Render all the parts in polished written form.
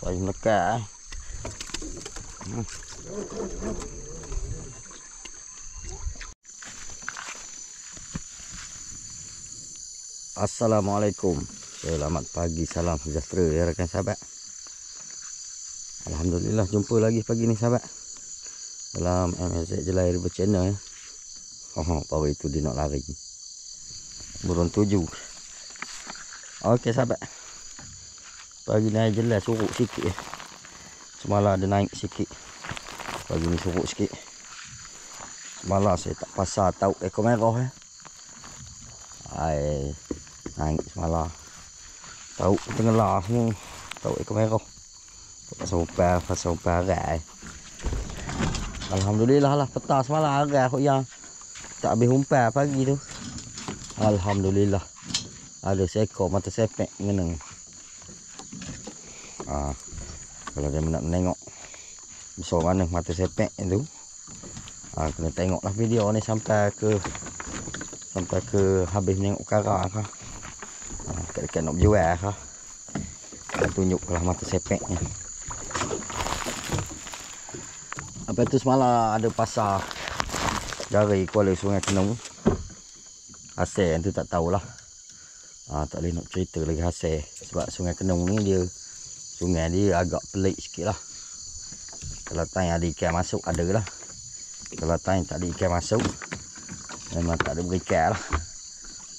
Saya melekat. Assalamualaikum. Selamat pagi, salam sejahtera ya rakan sahabat. Alhamdulillah jumpa lagi pagi ni sahabat dalam MSZ Jelai River Channel ya. Baru itu dia nak lari. Burung 7. Okey sahabat. Pagi ni jelas surut sikit ya. Semalam ada naik sikit. Pagi ni surut sikit. Semalam saya tak pasar tauk ekor merah ya. Naik semalam. Tauk tenggelam semua. Tauk ekor merah. Pasal upah arai. Alhamdulillah lah petang semalam arai aku yang tak habis umpan pagi tu. Alhamdulillah. Ada seekor mata sepek mengenang. Kalau dia nak menengok besar mana mata sepek itu, kena tengoklah video ni sampai ke habis menengok kara kah. Dekat nak berjual kah. Tunjuklah mata sepeknya. Apa tu semalam ada pasar dari Kuala Sungai Kenung. Hasil tu tak tahulah. Tak boleh nak cerita lagi hasil. Sebab Sungai Kenung ni dia sungai dia agak pelik sikit lah. Kalau tanya ada ikan masuk ada lah. Kalau tanya tak ada ikan masuk memang tak ada berikan lah.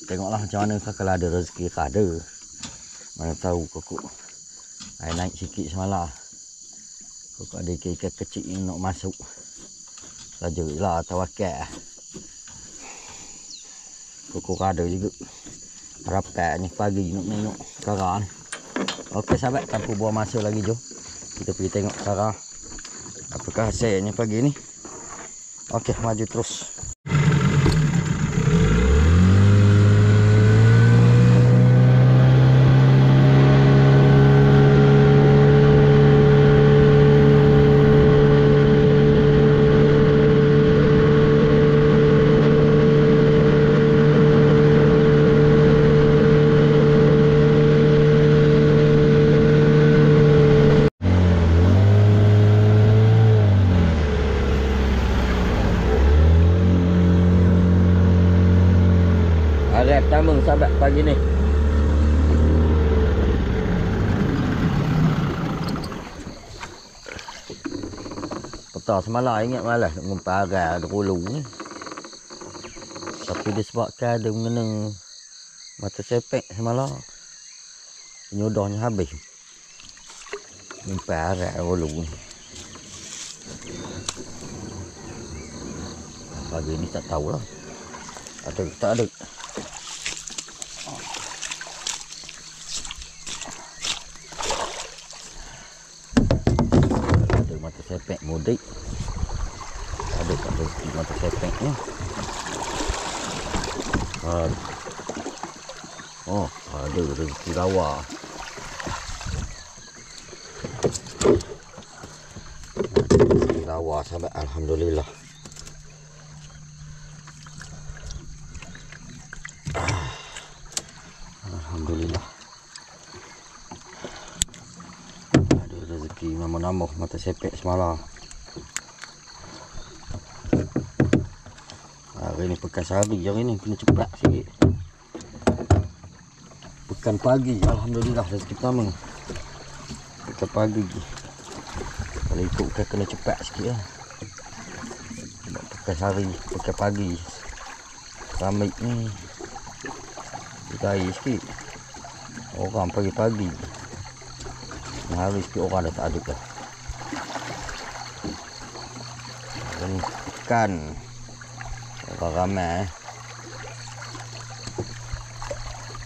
Tengoklah macam mana kalau ada rezeki ada. Mana tahu kokok air naik sikit semalam. Kokok ada ikan kecil yang nak masuk. Sajalah tawakal. Kokok ada juga. Rapatnya pagi nak tengok kara ni. Okey sahabat, tanpa buang masa lagi jom kita pergi tengok kara. Apakah hasilnya pagi ni. Okey, maju terus. Hari pertama sahabat pagi ni. Petang semalam ingat malas nak ngumpat arai ada hulu ni. Tapi disebabkan ada mengenang mata sepek semalam. Penyodornya habis. Ngumpat arai ada hulu ni. Pagi ni tak tahulah. Ada tak ada. Mata sepek mudik. Ada tak rezeki mata sepeknya. Ada rezeki rawa. Rezeki rawa sahabat, alhamdulillah. Alhamdulillah. Rezeki nambah mata sepek semalam. Hari ni pekan sehari, hari ni kena cepat sikit. Pekan pagi, alhamdulillah rezeki pertama. Pekan pagi. Kalau ikutkan kena cepat sikit lah. Pekan sehari, pekan pagi. Ramai ni kita air sikit. Orang pagi-pagi. Hari sikit orang dah tak ada dah. Dan ikan orang ramai.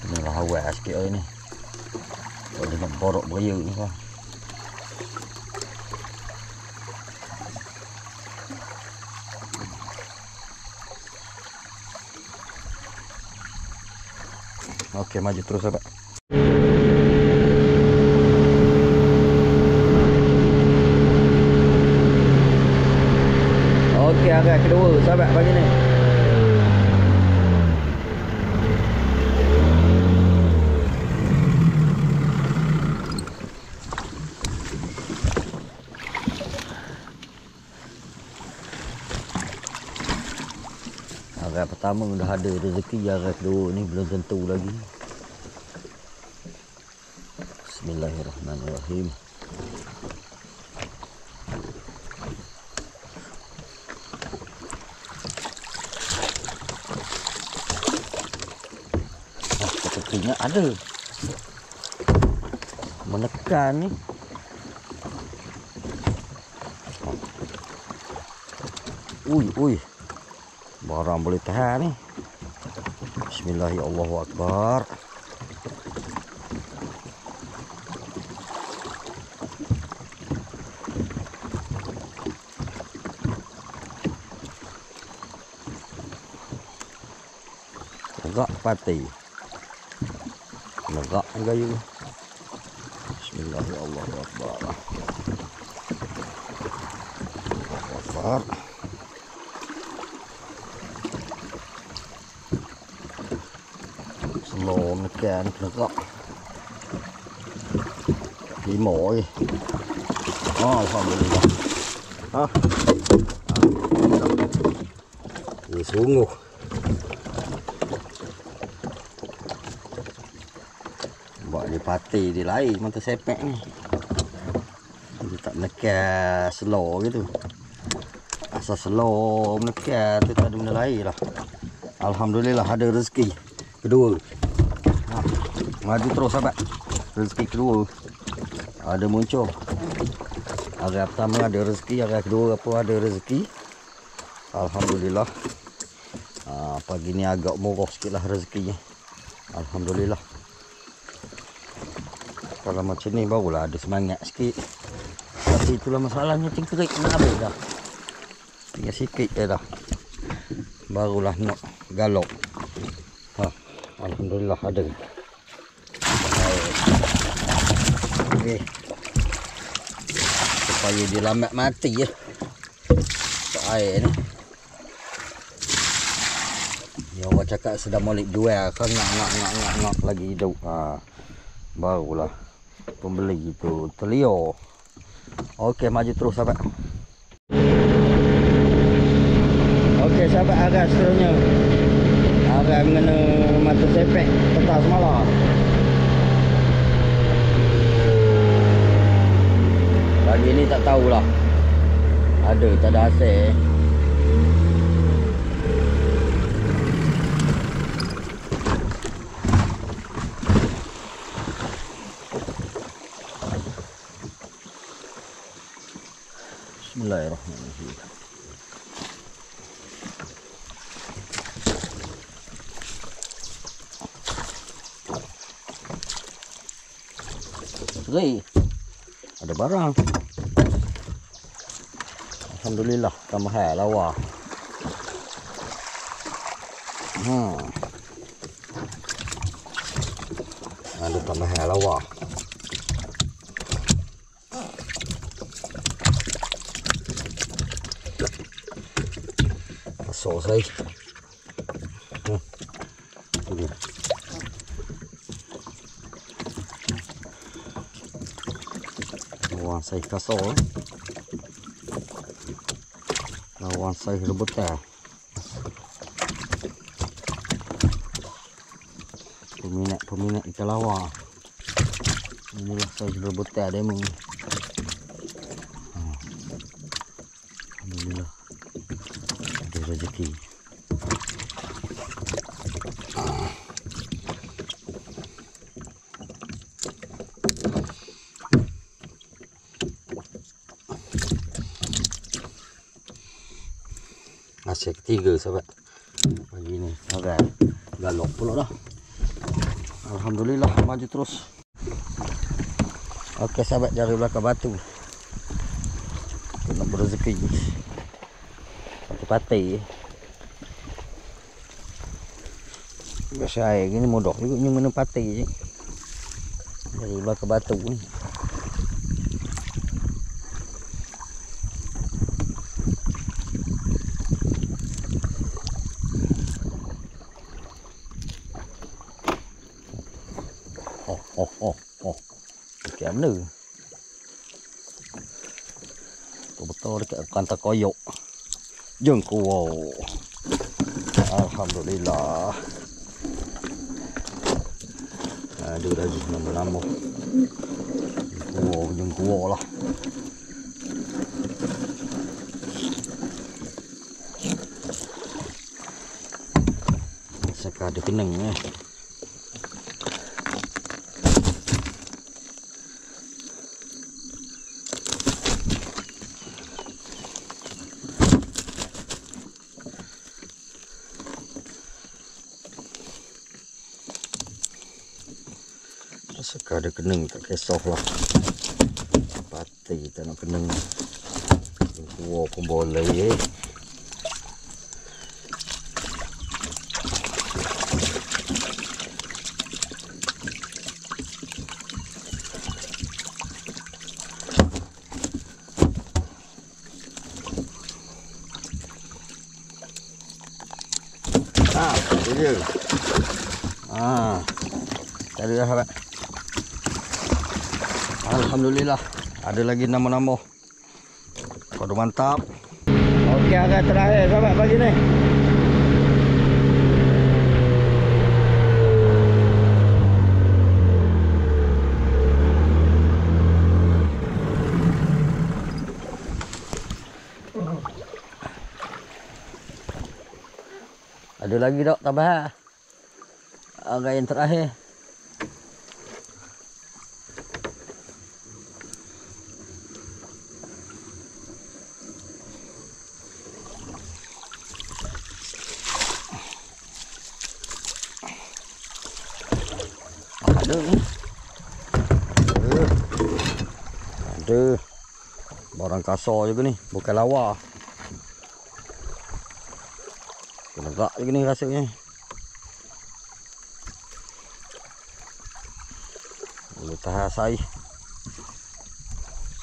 Inilah awal sikit hari ni. Boleh nak borok beria ni kan. Okey, maju terus sahabat. Okey, arai kedua sahabat pagi ni. Jarak pertama dah ada rezeki, jarak kedua ni belum tentu lagi. Bismillahirrahmanirrahim. Sepertinya ada menekan ni. Ui, barang boleh tahan ni. Bismillahirrahmanirrahim. Negak pati. Negak gayu. Bismillahirrahmanirrahim. Akbar. Slow mekan negak. Limo je. Alhamdulillah. Ini sungguh. Buat dia pati dia lain mata sepek ni. Dia tak menekan slow gitu. Asal slow menekan tu tak ada benda lain lah. Alhamdulillah ada rezeki kedua. Maju terus sahabat. Rezeki kedua ada muncul. Hari pertama ada rezeki, hari kedua apa ada rezeki. Alhamdulillah. Pagi ni agak murah sikit lah rezekinya. Alhamdulillah. Kalau macam ni barulah ada semangat sikit. Tapi itulah masalahnya, cengkerik nak habis dah. Tinggal sikit je dah. Barulah nak galop. Alhamdulillah ada. Okey. Supaya dia lambat mati je. Tak air ni. Dia orang cakap sedang molek jual kan, nak lagi hidup. Barulah pembeli itu terliur. Okey, maju terus sahabat. Okey sahabat, agak seterusnya. Agak mengena mata sepek petang semalam. Pagi ni tak tahulah. Ada tak ada hasil. Bismillahirrahmanirrahim. Ada barang. Alhamdulillah, tambah lawa. Ada tambah lawa. Masuk saya. Lawan saya kasar. Lawan saya rebutan. Peminat ikan lawa. Inilah saya rebutan demo. Alhamdulillah ada rezeki. Hasil ketiga sahabat pagi ni. Agak galop pula dah. Alhamdulillah, maju terus. Okey sahabat, dari belakang batu nak berezeki. Pati-pati biasa air gini mudah juga mana pati je. Dari belakang batu ni. Kém nữa. Có một to cái con ta có dụ. Dương cua. Alhamdulillah. Ada lagi nama-nama. Jengkuah lah. Saka ada kenang eh. Saka ada kenang tak kisah lah. Pati tak nak kenang. Jengkuah pun boleh eh. Itu dia. Cari dah sahabat. Alhamdulillah. Ada lagi nama-nama. Padu mantap. Okey, agak terakhir sahabat pagi ni. Ada lagi tak tambah. Agak yang terakhir. Ada ni. Ada. Barang kasar juga ni, bukan lawa. Tegak lagi ni rasanya. Boleh tahan saya.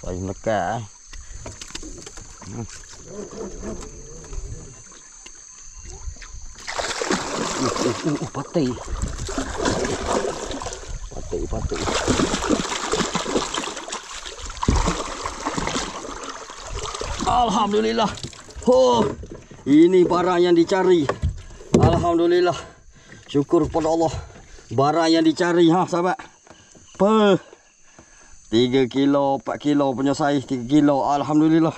Saya melekat. Patih. Patih. Alhamdulillah. Ini barang yang dicari. Alhamdulillah. Syukur kepada Allah. Barang yang dicari sahabat. 3 kilo, 4 kilo punya saiz, 3 kilo. Alhamdulillah.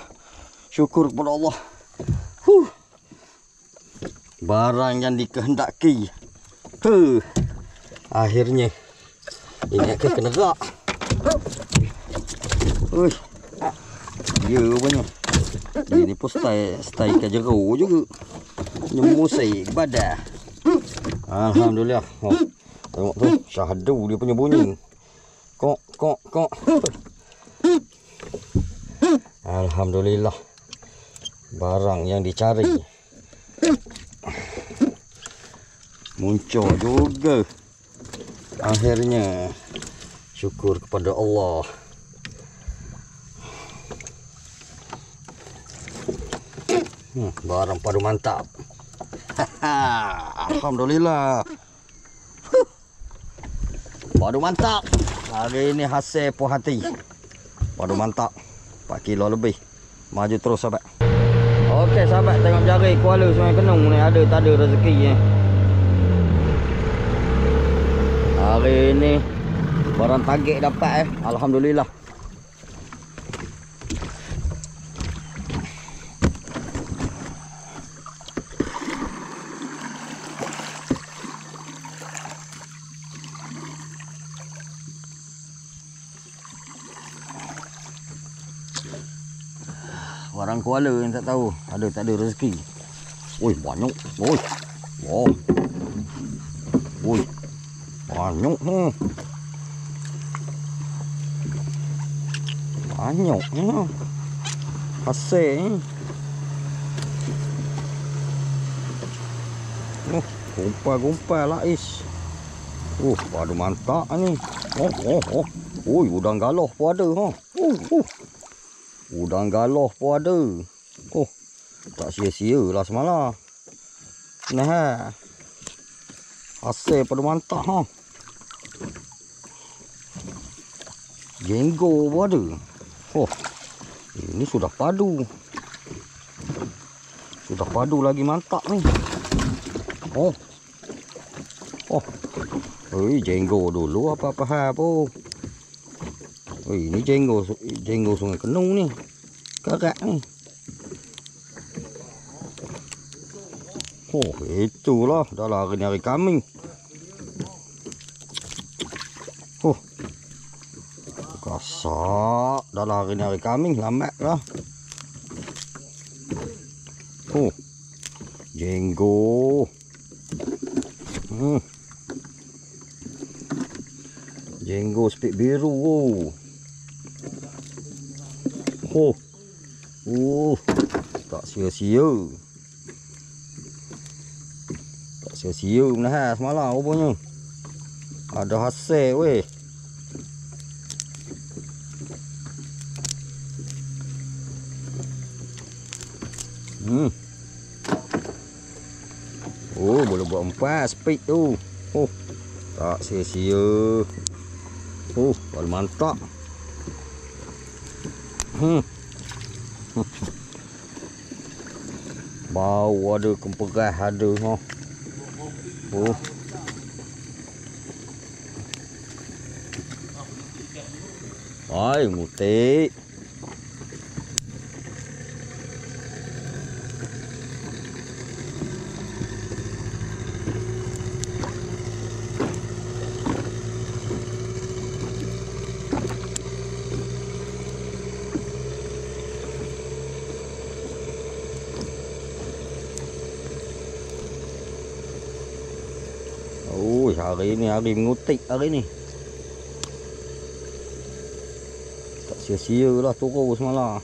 Syukur kepada Allah. Barang yang dikehendaki. Akhirnya. Ini akan kena gerak. Ya banyak. Ini pun style kejeruk juga. Nyemusai badan. Alhamdulillah. Tengok tu, syahdu dia punya bunyi. Kok. Alhamdulillah. Barang yang dicari muncul juga. Akhirnya. Syukur kepada Allah. Barang padu mantap. Alhamdulillah. Padu mantap. Hari ini hasil puas hati. Padu mantap. 4 kilo lebih. Maju terus sahabat. Okey sahabat, tengok jari Kuala Sungai Kenung ni ada tak ada rezeki ni. Hari ini barang target dapat Alhamdulillah. Orang Kuala yang tak tahu ada tak ada rezeki. Oi, banyak. Oi. Wow. Oi. Banyak. Banyak. Hasil. Gumpal-gumpal lah is. Padu mantap ni. Oi, udang galoh pun ada Udang galoh pun ada. Tak sia-sia lah semalam. Nah. Hasil padu mantap Jenggo pun ada. Ini sudah padu. Sudah padu lagi mantap ni. Oh. Oh. Jenggo dulu apa-apa hapo. Ini jenggo Sungai Kenung nih. Kakak nih. Oh, itulah dah lari kambing. Oh. Kasak dah lari kambing, lambat lah. Oh. Jenggo. Jenggo spek biru. Tak sia-sia. Tak sia-sia menahan semalam rupanya. Ada hasil weh. Oh, boleh buat 4 speed tu. Oh, tak sia-sia. Oh, paling mantap. Bau ada, kemperah ada. Oh. Ai, mutik. Hari ini hari mengutik hari ni. Tak sia-sia lah turun semalam.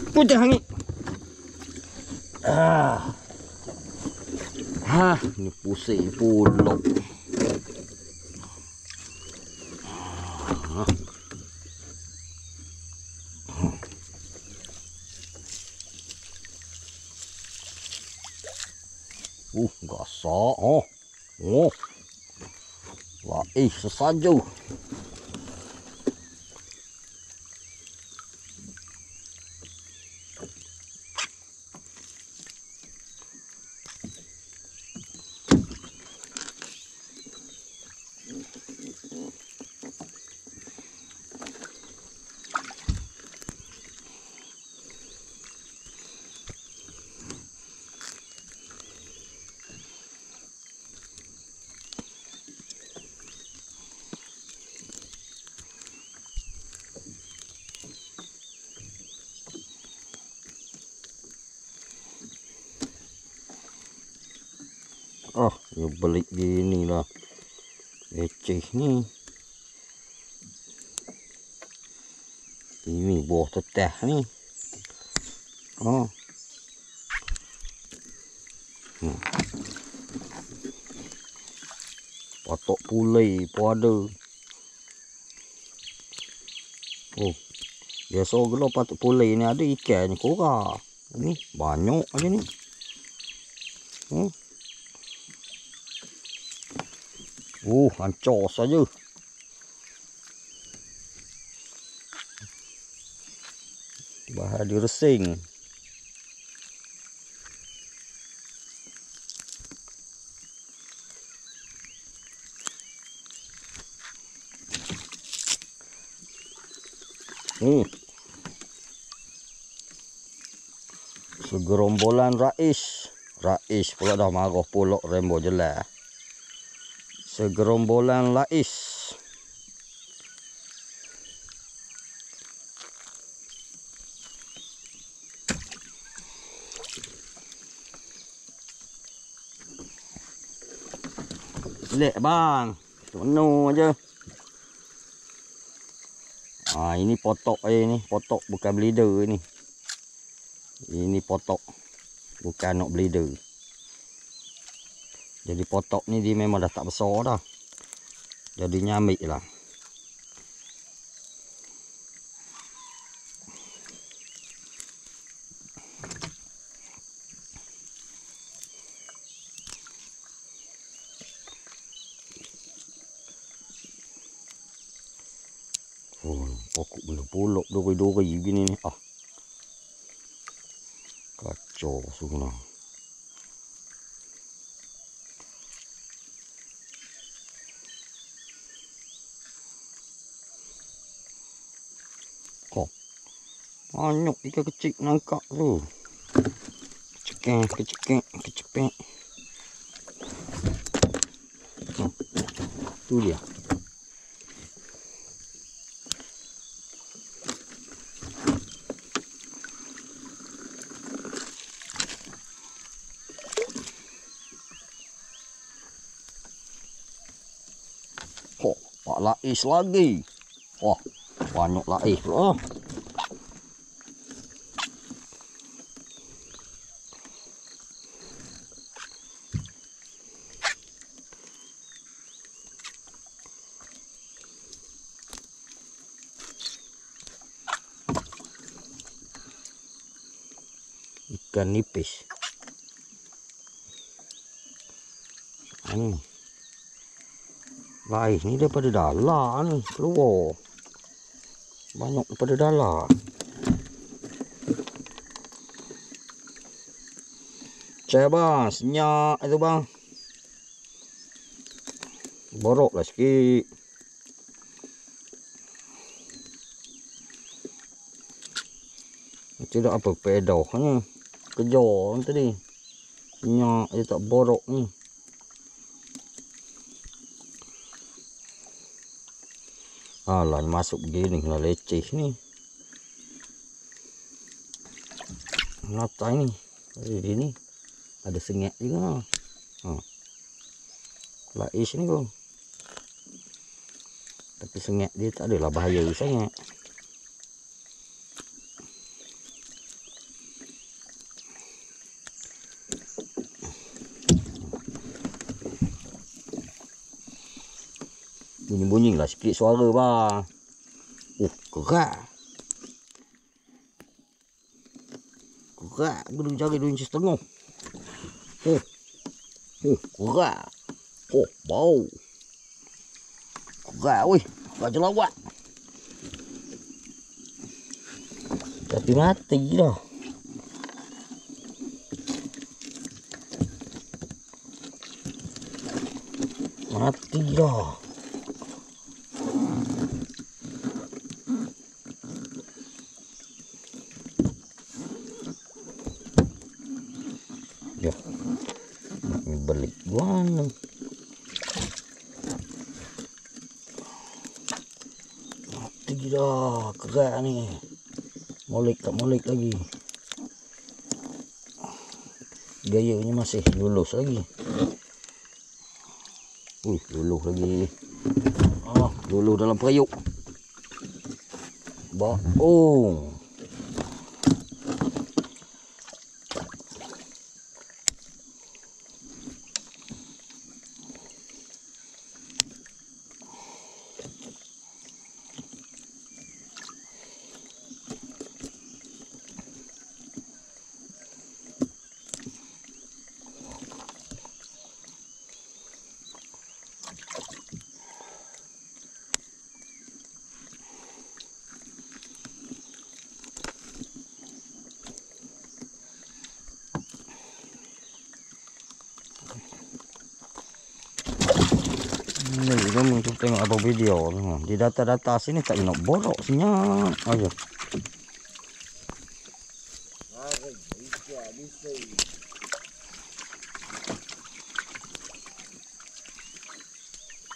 Putih hangit. Ini pusing pulak. Gasak. Wah, sesaju. Ya balik gini lah. Eceh ni. Ini buah teteh ni. Patok pulai pun ada. Biasa kalau patok pulai ni ada ikan korang. Ni banyak aja ni. Hancur saja. Bahan diresing. Segerombolan Rais. Rais pula dah marah pulak rembo jelas. Segerombolan Rais. Lek bang. Penuh aja. Ini potok ni, potok bukan bleeder ni. Ini potok bukan nak bleeder. Jadi potok ni dia memang dah tak besar dah. Jadinya ambil lah. Oh, pokok benda pulak duri-duri begini ni. Ah. Kacau sebenarnya. Kok. Banyak ikan kecil nangkap tu. Kecepek. Oh, tu dia. Oh, Pak Lais lagi. Wah, banyak lais pula. Ikan nipis. Lais ni daripada dalam ni keluar. Banyak daripada dalam. Cek bang, senyap itu bang. Borok lah sikit. Tidak apa pedoh ni. Kejar tadi. Senyap dia tak borok ni. Alah, masuk begini kena leceh ni. Latai ni. Jadi ni ada sengit juga. Lais ni kau. Tapi sengit dia tak adalah bahaya sangat. Bunyi-bunyi lah sikit suara bang. Kerak. Kerak. Belum cari 2 inci setengah. Kerak. Bau. Kerak weh. Kerak jelawat. Tapi mati dah. Mati dah. Ya, balik mana? Mati dah kerak ni. Molek tak molek lagi. Gayanya masih lulus lagi. Luluh lagi. Luluh dalam periuk. Oh. Ni kamu tu tengok apa video di data-data sini tak nak borok senyap aja.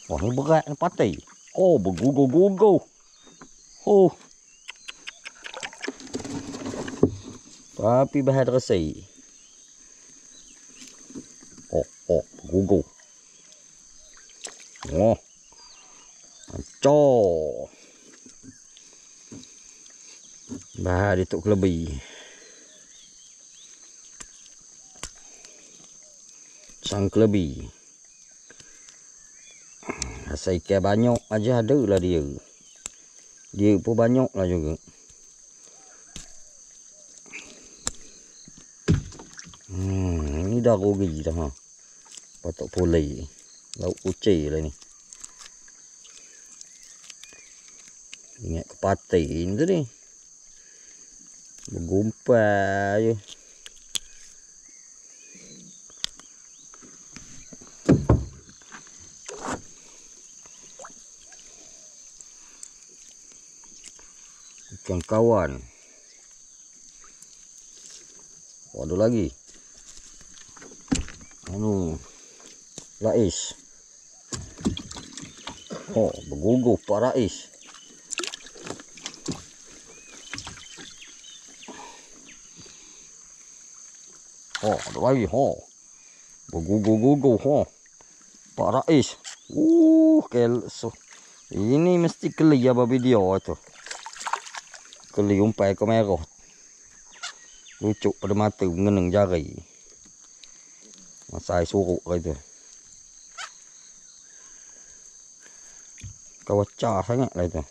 Wah, ni berat ni patai. Oh, bergugur-gugur. Oh. Tapi bahan resai. Gugur. Oh. Ancor. Bahan dia tu kelebih. Sang kelebih. Asal ikan banyak aja ada lah dia. Dia pun banyak lah juga. Ni dah rugi dah ha. Patok pulai. Lauk kucing lah ni. Ingat kepatin tu ni. Bergumpal je. Ikan kawan. Ada lagi. Anu. Rais. Oh, bergugup Pak Rais. Oh, ada lagi. Oh. Bergugup-gugup. Oh. Pak Rais. So. Ini mesti keli apa video tu. Keli umpai ke merah. Lucuk pada mata mengenang jari. Masa air suruk tu. Kawacah sangat lah itu.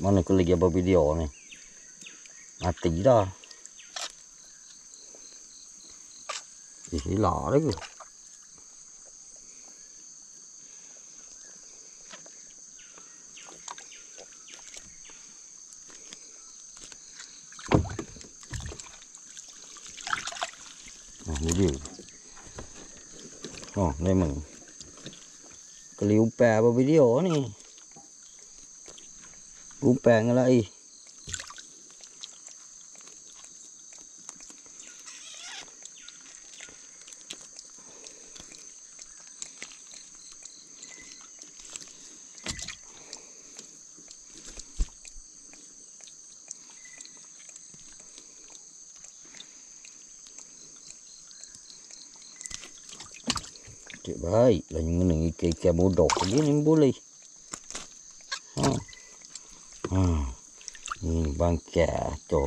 Mana aku lagi apa video ni. Mati dah. Hilang lagi. Ni dia. Oh, memang. Keli umpai apa video ni. Umpai dengan lai. Cik baik lah mengenang ikan-ikan bodoh begini boleh. Ini bangkai tu.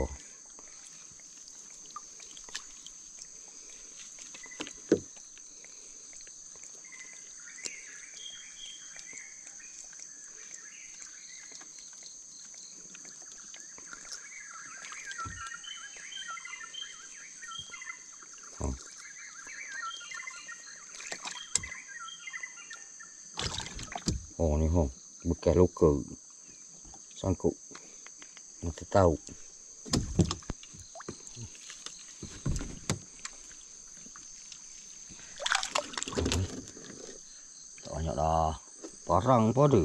Oh ni bekas lokal. Sangkut. Mata tahu. Tak banyak dah. Parang pun ada.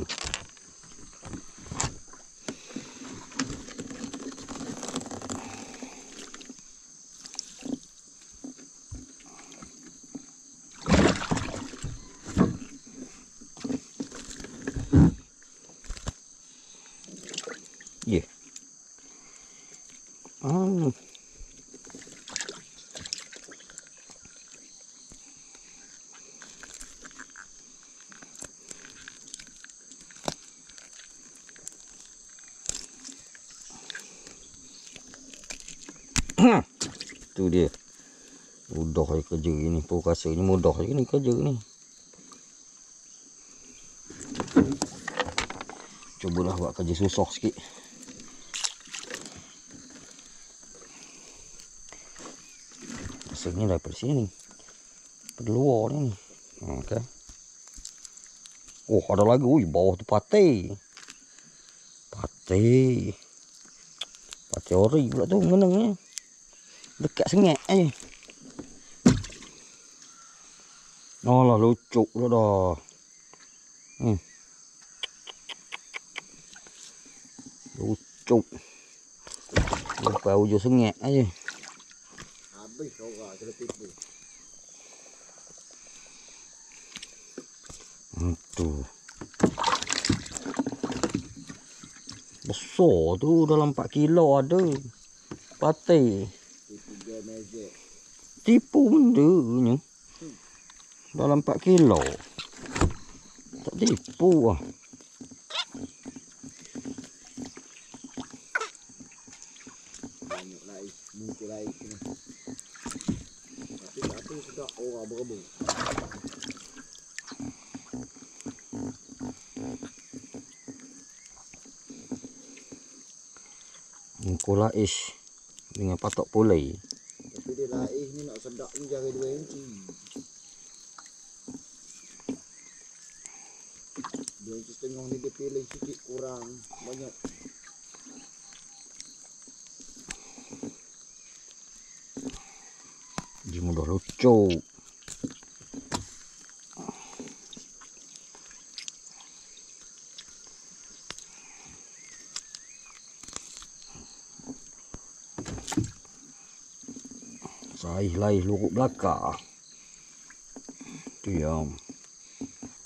Yeah. Tu dia. Mudah je kerja ni. Pun rasa ni mudah je ni kerja ni. Cubalah buat kerja susah sikit. Rasanya daripada sini. Pada luar ni. Okay. Oh, ada lagi. Ui, bawah tu patih. Patih. Patih ori pula tu mengenangnya. Dekat sengit aja. Oh lah, lucuk lah dah. Lucuk. Lupa ujung sengit aja. Habis orang kena tipu. Tuh. Besar tu dalam 4 kilo ada. Patai. Tipu dia magic. Tipu benda ni. Dalam 4 kilo. Tak tipu lah. Banyak lain, mungkin lain sini. Tapi tak tahu sedap orang berebut. Mungkul lais dengan patok pulai. Tapi dia lain ni nak sedap ni jari 2 inci. 2 inci setengah ni dia pilih sikit kurang banyak. Dia mudah lucu. Laih luruk belakang. Tu yang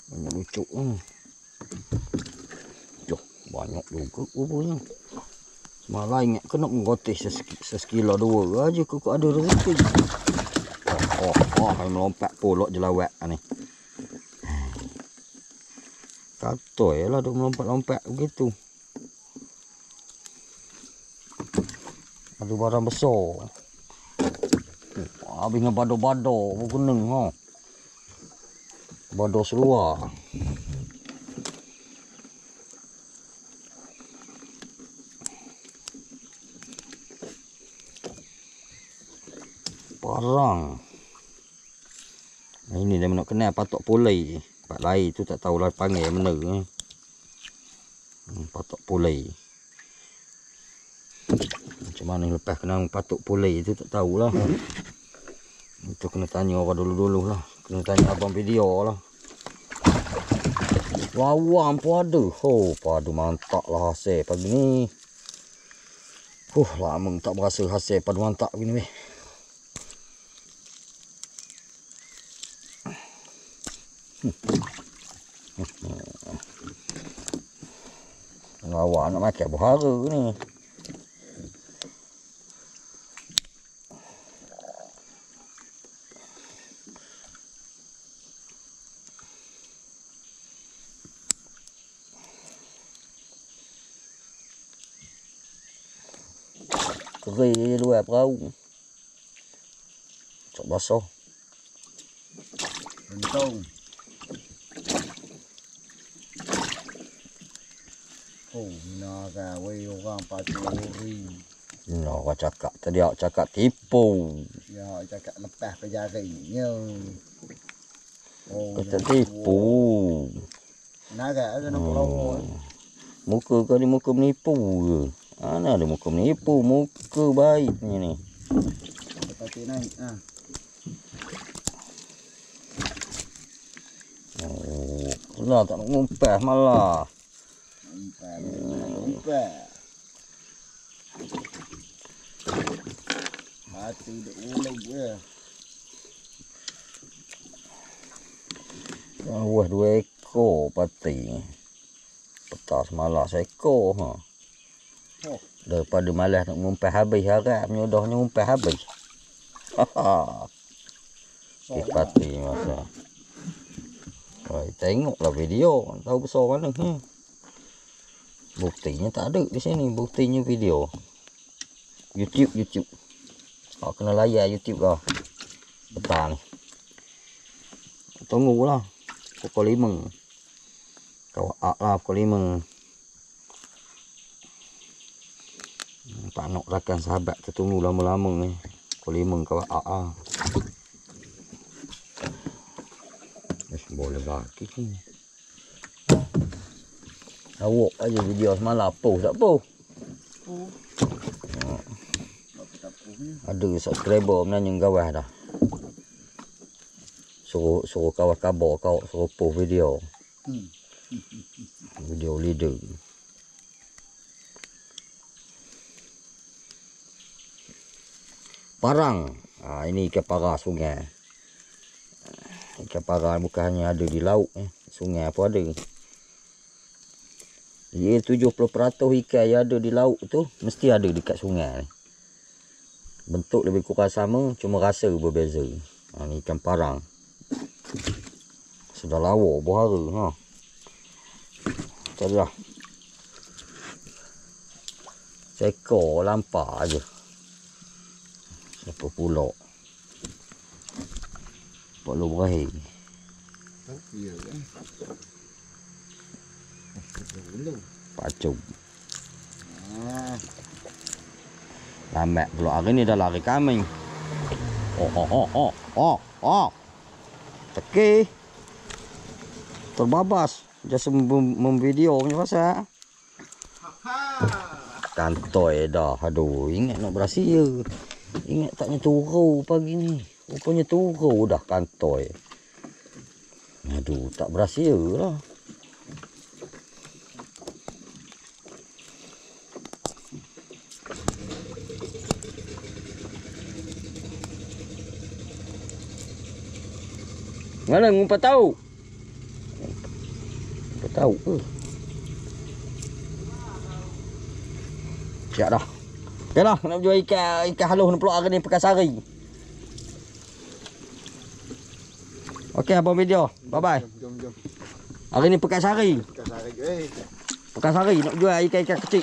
banyak lucu. Joh, banyak juga rupanya. Semalam ingat kena menggotis sesekilo 2 aja kok ada rezeki. Hai melompat polok je lawak ni. Kata lah duk melompat-lompat begitu. Ada barang besar. Habis dengan bado-bado bergeneng ha. Bado seluar. Parang. Nah, ini dia nak kenal patok pulai. Pak lain tu tak tahulah panggil mana ni. Patok pulai. Macam mana lepas kena patok pulai tu tak tahulah. Itu kena tanya orang dulu-dulu lah. Kena tanya abang video lah. Wawang pun ada. Padu mantap lah hasil pagi ni. Lama tak berasa hasil padu mantap begini weh. Awak nak makan buhara ni. Kering je luar perahu. Cok basah. Untung. Naga wei orang paturi. Awak cakap tadi awak cakap tipu. Ya, cakap lepas ke jarinya. Kata tipu. Naga ada nak lawan. Muka kau ni muka menipu ke? Mana ada muka menipu, muka baiknya ni. Tapi naik Lah tak nak ngumpah malah. Ngumpah. Hati duk ulang je. Wah 2 ekor pati. Petas malas ekor ha. Daripada malas nak ngumpah habis harap menyodahnya ngumpah habis. Pati masa. Tengoklah video, tahu besar mana. Buktinya tak ada di sini, buktinya video. YouTube. Kena layar YouTube kau. Petang ni. Tunggulah. Pukul 5. Kau lah pukul 5. Tak nak rakan sahabat tertunggu lama-lama ni. Pukul 5 kau lah. Boleh lagi ni. Awak aja video semalam post tak post? Ada subscriber menanya kawan dah. Suruh kawan khabar kau suruh post video. Video leader. parang. Ini ikan parang sungai. Ikan parang bukan hanya ada di laut, sungai pun ada. Jadi 70% ikan yang ada di laut tu mesti ada dekat sungai ni. Bentuk lebih kurang sama, cuma rasa berbeza. Ni ikan parang. Sudah lawa berhara. Tadi dah. Seekor lampak aje. Siapa pula? Perlu berakhir. Ya kan. Pacung. Lambat pula hari ni dah lari kambing. Teki. Terbabas. Just memvideo punya pasal. Kantoi dah. Aduh, ingat nak berhasil. Ingat taknya turun pagi ni. Rupanya turun dah kantoi. Aduh, tak berhasil lah. Mana ngumpat tahu? Ngumpat tahu ke? Siap dah. Okey lah, nak jual ikan halus ni pula hari ni Pekasari. Okey, abang video. Bye bye. Jom. Hari ni Pekasari. Pekasari. Pekasari nak jual ikan kecil.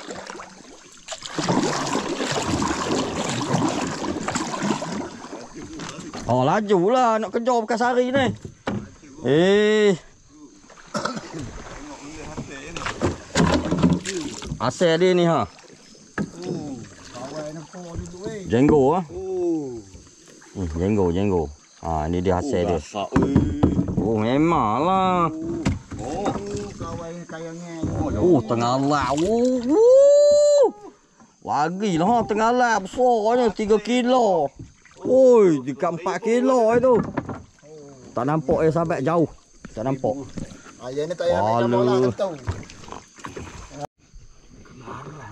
Oh, lajulah nak kejar Pekasari ni. Asal dia ni ha. Kawan nampak dulu Jenggo ah. Jenggo. Ni dia hasil dia. Oh, memanglah. kawan kayangnya. Tengah laut. Lagilah ha, tengah laut besarnya 3 kilo. Oi, dekat 4 kilo itu. Tak nampak sahabat jauh. Tak nampak. Yang ni tak payah nak bola tahu.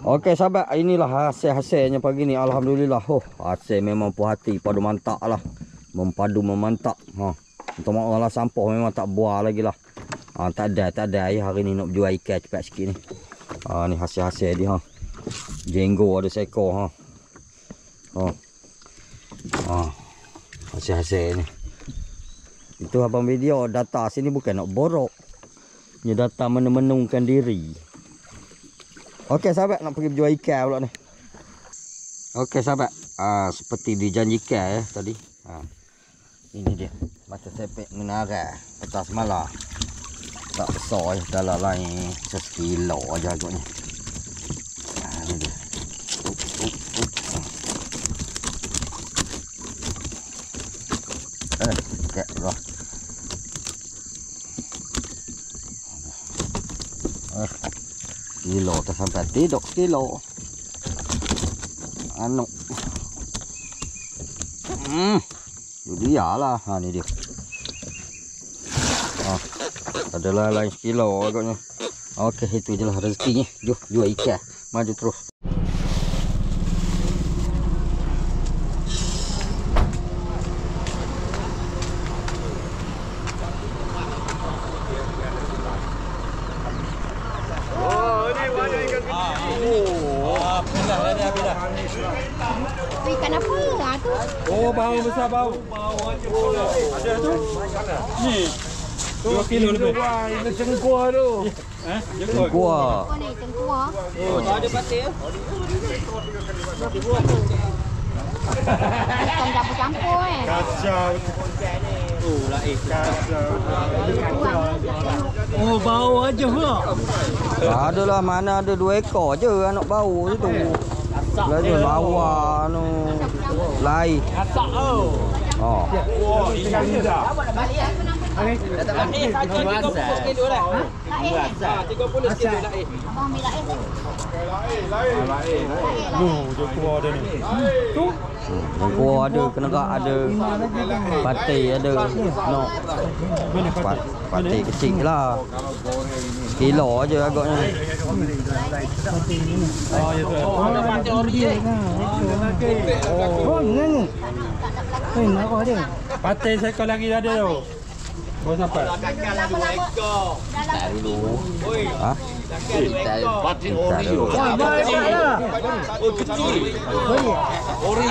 Okey sahabat, inilah hasil-hasilnya pagi ni. Alhamdulillah. Hasil memang puas hati, padu mantap lah. Mempadu memantap. Untuk maaf lah sampah memang tak buah lagi lah. Tak ada hari ni nak jual ikan cepat sikit ni. Ni hasil-hasil dia. Jenggo ada seekor. Hasil-hasil ni. Itu abang video data sini bukan nak borok. Dia data menenungkan diri. Okey sahabat, nak pergi berjual ikan pula ni. Okey sahabat, seperti dijanjikan tadi. Ini dia mata sepek menara atas malam. Tak besar dalam lain 1 kilo aja agaknya. Ini dia. Kek lah. Kilo tak sampai tidak kilo. Dia lah. Ni dia. Adalah lain sekilo agaknya. Okey, itu je lah rezekinya. Jom jual ikan. Maju terus. Ikan apa tu? Oh, bau besar bau. Ada tu. Ni. 2 kilo lebih. Ini cengkuah tu. Cengkuah. Apa ni cengkuah? Ada pasir. Ikan campur-campur Kacau. Kacau. Oh, bau aja pula. Adalah, mana ada 2 ekor je anak bau situ. Laju lawa tu. Lai. Asak tu. Oh. Wah, ikan ni dah. Balik aku nampak Lain. Abang ambil lain. Dia keluar dia ni. Tu. Yang kuah ada, kenegak ada, pati ada. No. Pati kecil lah. Sekilo aja agaknya. Oh, ya tu. Ada pati ori je. Oh, ni. Hei, nak apa dia? Pati seekor lagi ada tu. Baru sampai. Tak dulu. Ha? Pati Tak ada. Baiklah. Oh, kecil. Ori.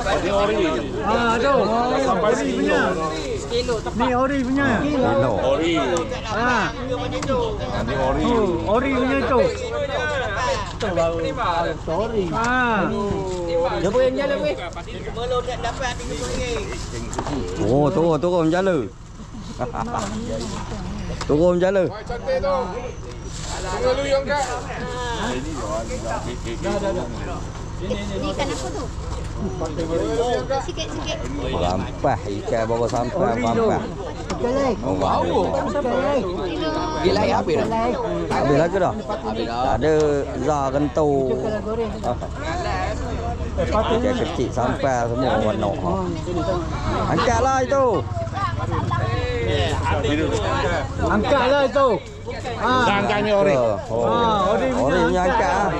Pati ori. Ah, tu. Ori punya. Ni ori punya. Sekilo. Ori. Ah, Pati ori. ori punya tu. Sorry. Ah. Dia boleh jalan weh. Oh, turun jala. Turun jala. Ni ikan apa tu? Sikit-sikit. Rampah ikan baru sampai rampah. Oh, wow. Dia lain habis dah. Habis lagi dah. Habis dah. Ada zar kentur. Ikan kecil sampai semua warna. Angkatlah itu. Angkatlah itu. Ah. Angkatnya ori. Oh, ori punya angkat.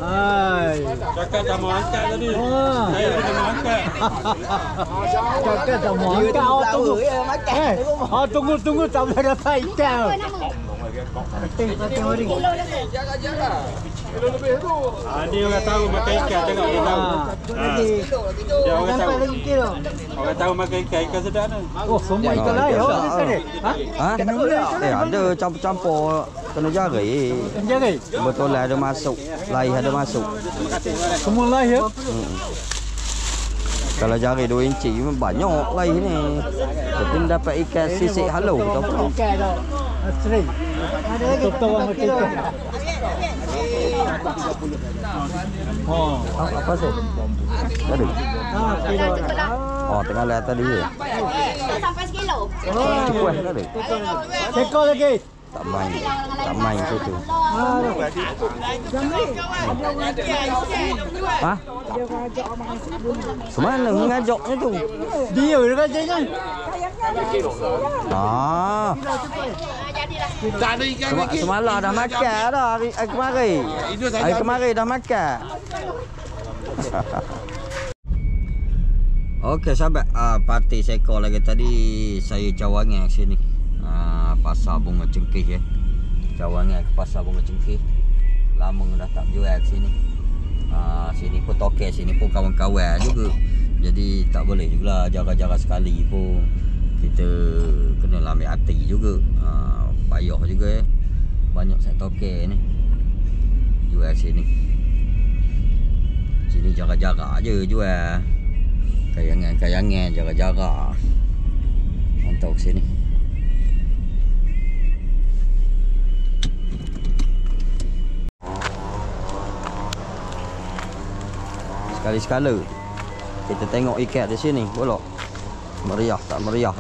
Hai. Cakap tak mau angkat tadi. Ah. Saya tidak mau angkat. Cakap tak mau angkat. Oh, tunggu. Tunggu tak boleh dapat ikan. Apa nama? Pati ori. Dia orang tahu makan ikan, tengok dia tahu. Dia orang tahu. Sampai lagi kilo. Orang tahu makan ikan sedap ni. Oh, semua ikan lain. Oh, di sini. Ha? Ha? Ada campur-campur kena jari. Jari. Betul lah ada masuk. Laih ada masuk. Semua lain ya. Kalau jari 2 inci memang banyak laih ni. Tapi dapat ikan sisik halau tak apa. Ikan dah. Asri. Ada lagi. Betul orang kilo. Oh, Apa sih? Tadi. kilo. Oh, tengah lihat tadi. Sampai sekilo. Cukup tadi. Sekor lagi. Tak main situ. Ha? Semana mengajaknya tu? Dia rajanya. Ah, Tak ada ikan lagi. semalam dah makan dah hari kemarin. Hari kemarin dah makan. Okey sahabat, parti seekor lagi tadi saya cawangan sini. Pasar bunga cengkih cawangan ke pasar bunga cengkih. Lama dah tak jual ke sini. Sini pun tokel, sini pun kawan-kawan juga. Jadi tak boleh jugalah jaga-jaga sekali pun. Kita kena ambil hati juga. Payah juga banyak saya tokel ni. Jual sini. Sini jaga-jaga je jual. Kayangan-kayangan jaga-jaga. Mantap sini. Sekali-sekala kita tengok ikat di sini pula. Meriah tak meriah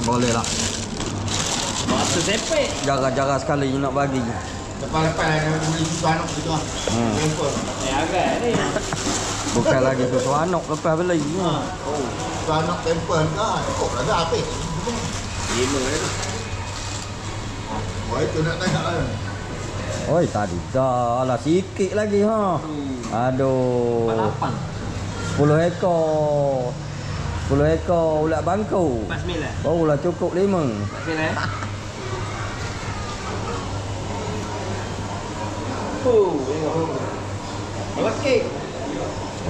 Boleh lah. Masa sepek. Jaga-jaga sekali nak bagi. Lepas-lepas beli susu anak gitu ah. Agak ni. Bukan lagi susu anak lepas beli. Susu anak tempel kan. Kok ada apa? 5 tu. Oh itu nak tengok kan. Oi tadi dah lah sikit lagi ha. Aduh. 10 ekor. 10 ekor ulat bangku. 49. Barulah cukup 5. 49. Okey.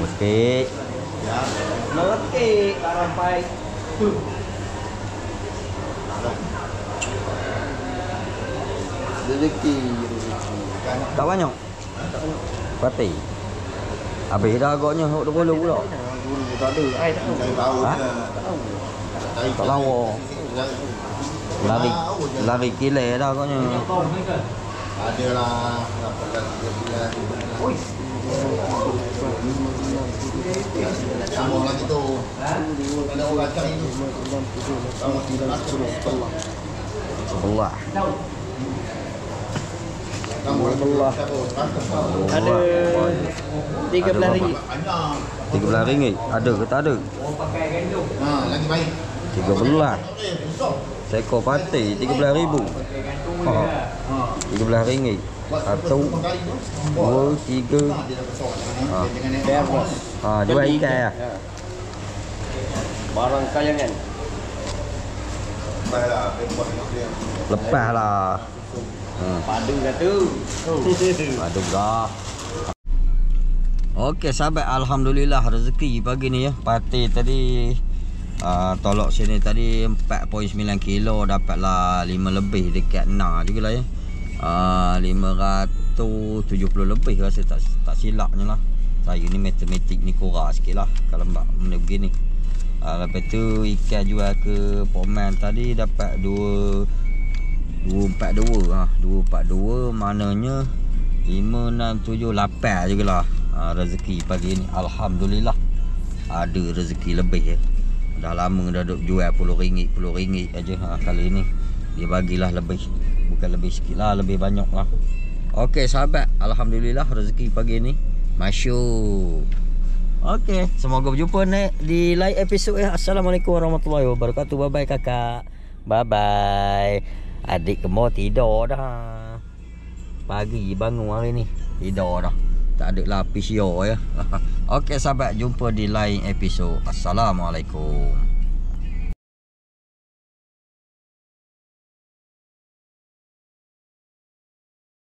Okey. Ya. Okey, tak sampai. Rezeki. Tak banyak. Pati. Habis dah agaknya 20 pula. Tak ada. Ai tak tahu. Cari bau Ha? je. Tak lawa. Lari kile dah agaknya. Adalah 18 Oi. Sambung lagi tu. Ada orang cari tu. Kalau tidak Sebelah. Allah. Ada RM13. RM13. Ada ke tak ada? Ha, lagi baik. 13. Seekor patai RM13,000. RM13. 1, 2, 3. Dua ikan lah. Barang kayangan. Lepas lah. Padu kata. Padu dah. Okey sahabat, alhamdulillah rezeki pagi ni ya. Patai tadi tolak sini tadi 4.9 kilo, dapatlah 5 lebih dekat 6 jugalah ya. 570 lebih rasa tak silapnya lah. Saya ni matematik ni kurang sikit lah kalau benda begini. Lepas tu ikan jual ke Poman tadi dapat 242. 242 maknanya 5, 6, 7, 8 jugalah. Rezeki pagi ni alhamdulillah ada rezeki lebih ya. Dah lama dah duk jual RM10 aja. Kali ni dia bagilah lebih. Bukan lebih sikit lah, lebih banyak lah. Okey sahabat, alhamdulillah rezeki pagi ni masyuk. Okey, semoga berjumpa di lain episod ya. Assalamualaikum warahmatullahi wabarakatuh. Bye bye kakak. Bye bye. Adik kemau tidur dah. Pagi bangun hari ni tidur dah. Tak ada lah pisio ya. Okey sahabat, jumpa di lain episod. Assalamualaikum.